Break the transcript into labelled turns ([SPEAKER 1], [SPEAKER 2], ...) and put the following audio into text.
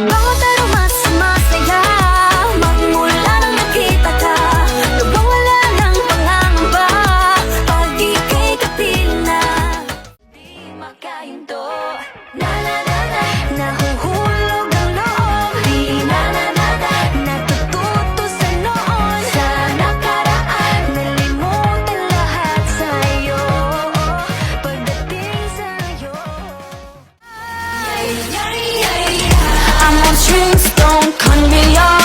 [SPEAKER 1] Mabango pero mas masaya magmula nang nakita ka. Nawawala ng pangangamba pag ika'y kapiling na. Di makahinto, na-na-na-na, nahuhulog ang loob. Di na-na-na-na, natututo sa noon, sa nakaraan, nalimutan lahat sa'yo. Pagdating sa'yo, I'm on strings, don't cut me off.